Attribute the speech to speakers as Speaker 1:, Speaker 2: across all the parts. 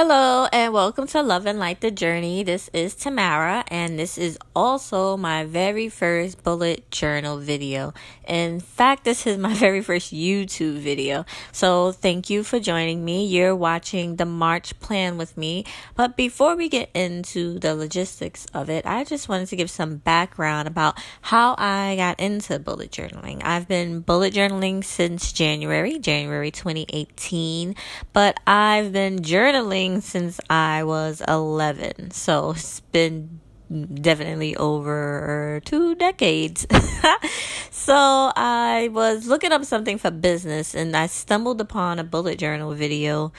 Speaker 1: Hello and welcome to Love and Light the Journey. This is Tamara and this is also my very first bullet journal video. In fact, this is my very first YouTube video. So thank you for joining me. You're watching the March plan with me. But before we get into the logistics of it, I just wanted to give some background about how I got into bullet journaling. I've been bullet journaling since January 2018, but I've been journaling since I was 11, so it's been definitely over 2 decades. So I was looking up something for business and I stumbled upon a bullet journal video,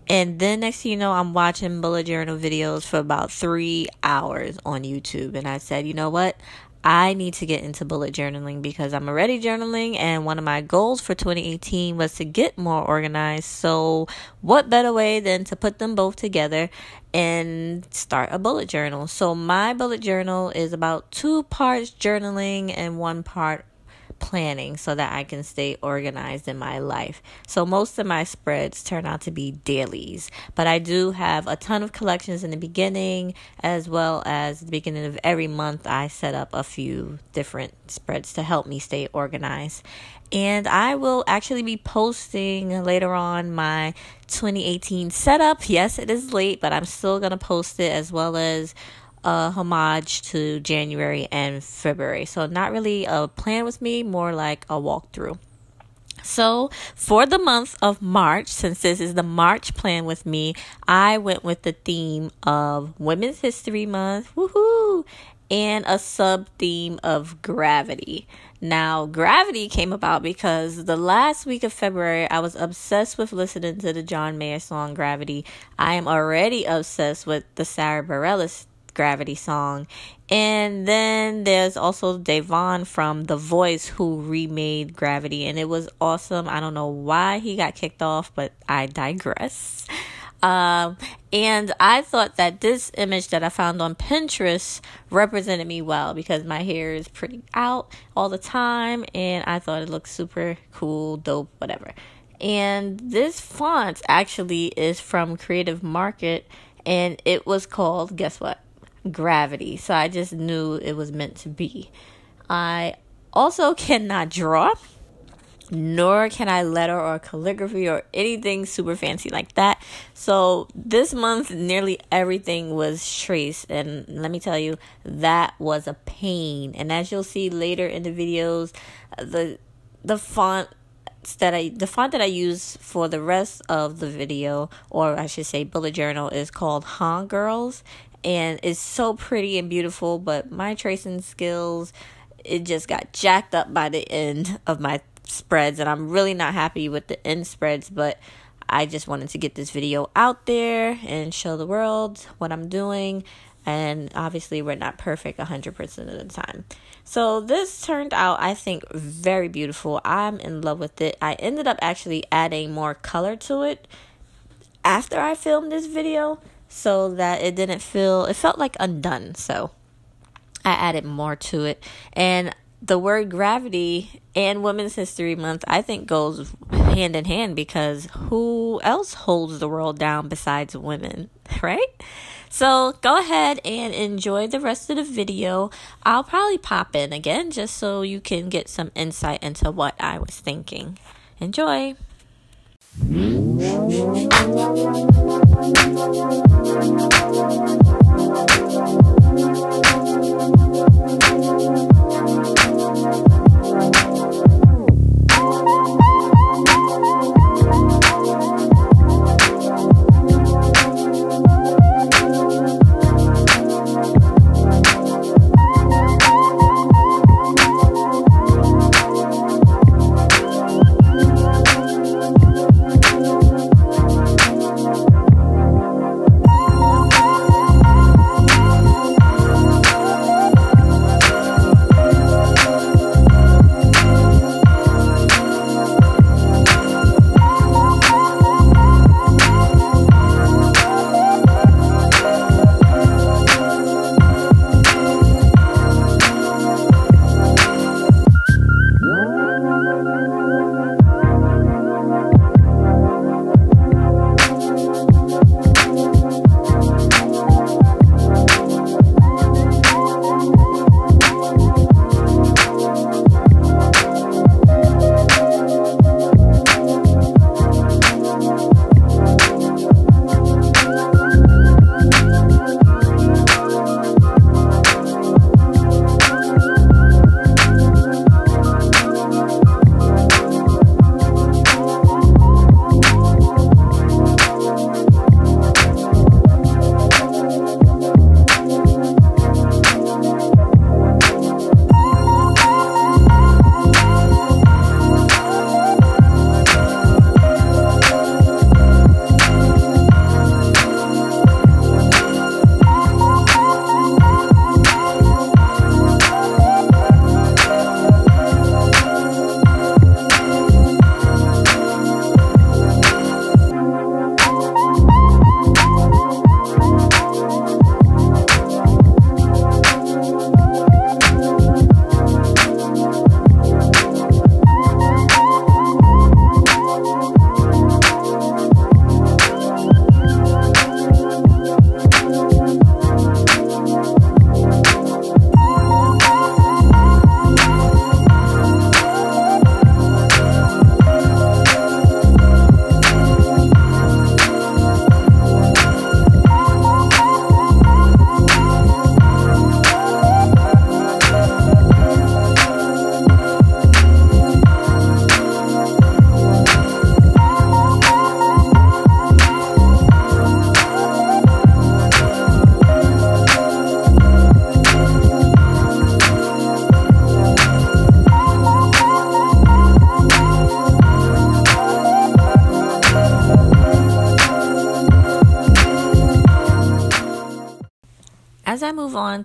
Speaker 1: and then next thing you know, I'm watching bullet journal videos for about 3 hours on YouTube, and I said, you know what, I need to get into bullet journaling because I'm already journaling, and one of my goals for 2018 was to get more organized. So what better way than to put them both together and start a bullet journal? So my bullet journal is about 2 parts journaling and 1 part planning so that I can stay organized in my life. So most of my spreads turn out to be dailies, but I do have a ton of collections in the beginning, as well as the beginning of every month I set up a few different spreads to help me stay organized. And I will actually be posting later on my 2018 setup. Yes, it is late, but I'm still going to post it, as well as a homage to January and February. So not really a plan with me, more like a walkthrough. So for the month of March, since this is the March plan with me, I went with the theme of Women's History Month, woohoo, and a sub-theme of gravity. Now, gravity came about because the last week of February, I was obsessed with listening to the John Mayer song, Gravity. I am already obsessed with the Sarah Bareilles Gravity song, and then there's also Devon from The Voice who remade Gravity, and it was awesome. I don't know why he got kicked off, but I digress. And I thought that this image that I found on Pinterest represented me well because my hair is pretty out all the time, and I thought it looked super cool, dope, whatever. And this font actually is from Creative Market, and it was called, guess what? Gravity. So I just knew it was meant to be. I also cannot draw, nor can I letter or calligraphy or anything super fancy like that. So this month, nearly everything was traced, and let me tell you, that was a pain. And as you'll see later in the videos, the font that I use for the rest of the video, or I should say bullet journal, is called Huh Girls, and it's so pretty and beautiful, but my tracing skills, it just got jacked up by the end of my spreads, and I'm really not happy with the end spreads, but I just wanted to get this video out there and show the world what I'm doing. And obviously we're not perfect 100% of the time. So this turned out, I think, very beautiful. I'm in love with it. I ended up actually adding more color to it after I filmed this video, so that it felt like undone. So I added more to it. And the word gravity and Women's History Month, I think, goes hand in hand, because who else holds the world down besides women, right? So go ahead and enjoy the rest of the video. I'll probably pop in again just so you can get some insight into what I was thinking. Enjoy.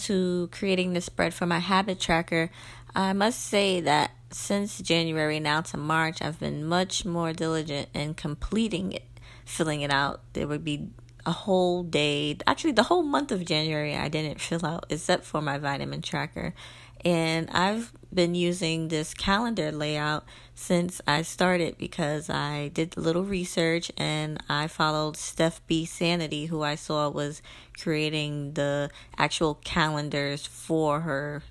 Speaker 1: to creating the spread for my habit tracker, I must say that since January now to March, I've been much more diligent in completing it, filling it out. There would be a whole day, actually the whole month of January I didn't fill out except for my vitamin tracker. And I've been using this calendar layout since I started because I did a little research and I followed Steph B. Sanity, who I saw was creating the actual calendars for her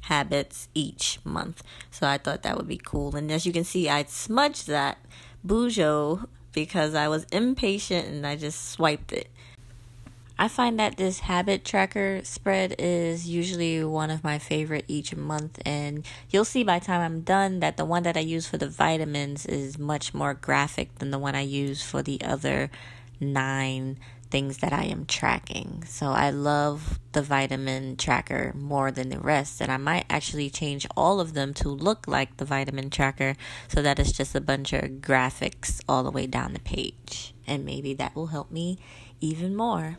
Speaker 1: habits each month. So I thought that would be cool. And as you can see, I smudged that Bujo because I was impatient and I just swiped it. I find that this habit tracker spread is usually one of my favorite each month, and you'll see by the time I'm done that the one that I use for the vitamins is much more graphic than the one I use for the other 9 things that I am tracking. So I love the vitamin tracker more than the rest, and I might actually change all of them to look like the vitamin tracker so that it's just a bunch of graphics all the way down the page, and maybe that will help me even more.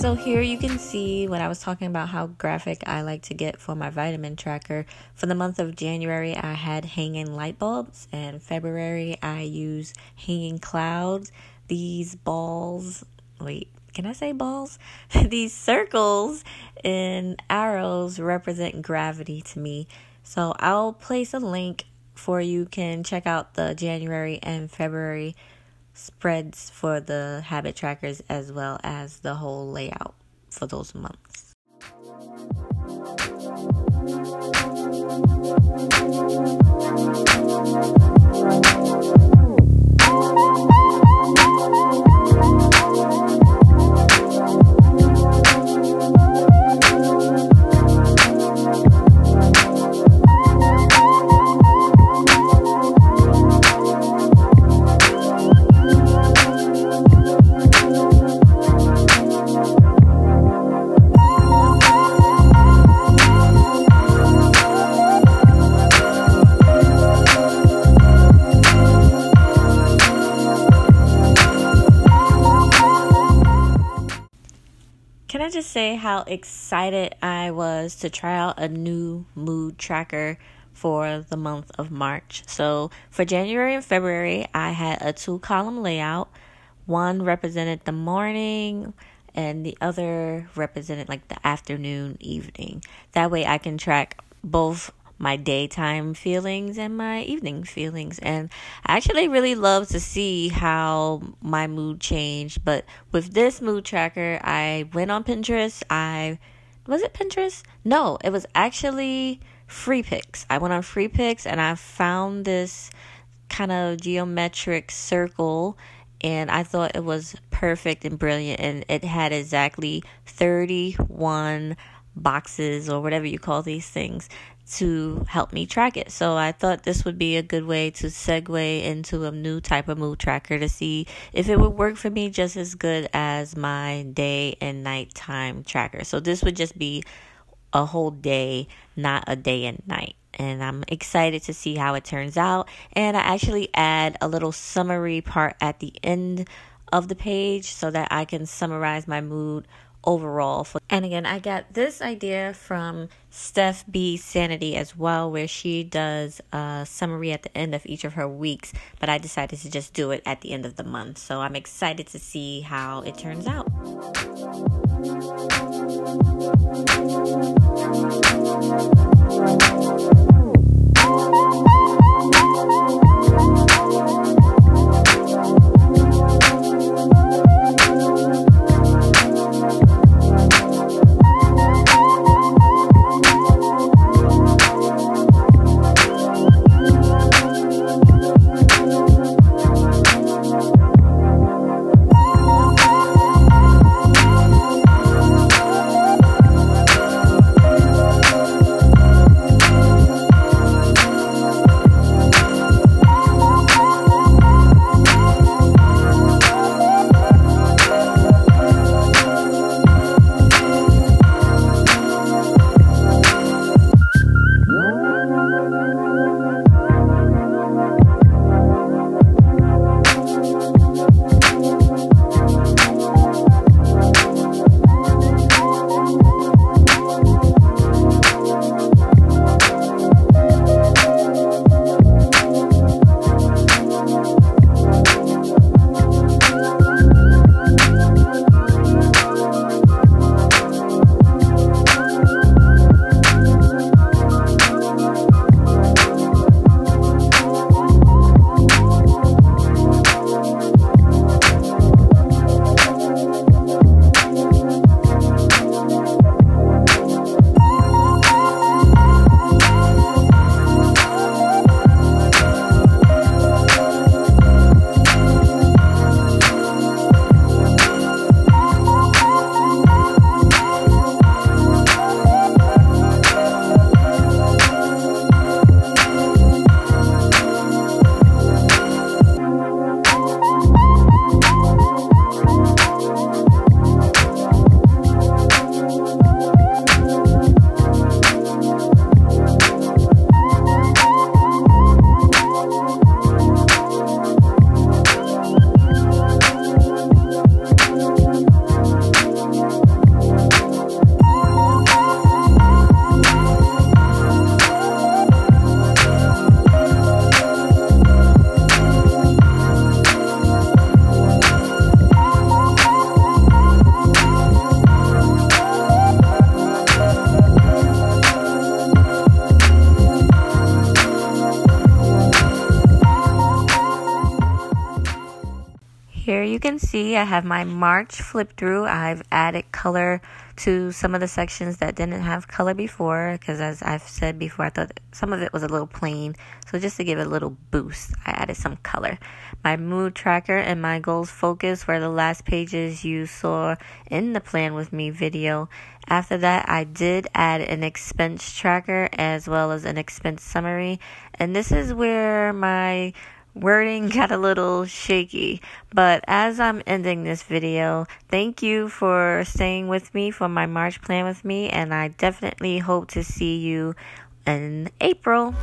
Speaker 1: So here you can see when I was talking about how graphic I like to get for my vitamin tracker. For the month of January, I had hanging light bulbs, and February I use hanging clouds. These balls, can I say balls? These circles and arrows represent gravity to me. So I'll place a link for you can check out the January and February spreads for the habit trackers as well as the whole layout for those months. say how excited I was to try out a new mood tracker for the month of March. So for January and February, I had a 2-column layout. One represented the morning and the other represented like the afternoon, evening. That way I can track both my daytime feelings and my evening feelings. And I actually really love to see how my mood changed. But with this mood tracker, I went on Pinterest. Was it Pinterest? No, it was actually Free Picks. I went on Free Picks and I found this kind of geometric circle, and I thought it was perfect and brilliant. And it had exactly 31 boxes or whatever you call these things to help me track it. So I thought this would be a good way to segue into a new type of mood tracker to see if it would work for me just as good as my day and nighttime tracker. So this would just be a whole day, not a day and night. And I'm excited to see how it turns out. And I actually add a little summary part at the end of the page so that I can summarize my mood overall. And again, I got this idea from Steph B Sanity as well, where she does a summary at the end of each of her weeks, but I decided to just do it at the end of the month. So I'm excited to see how it turns out. Here you can see I have my March flip through. I've added color to some of the sections that didn't have color before, because as I've said before, I thought some of it was a little plain. So just to give it a little boost, I added some color. My mood tracker and my goals focus were the last pages you saw in the Plan With Me video. After that, I did add an expense tracker as well as an expense summary. And this is where my wording got a little shaky, but as I'm ending this video, thank you for staying with me for my March Plan With Me, and I definitely hope to see you in April.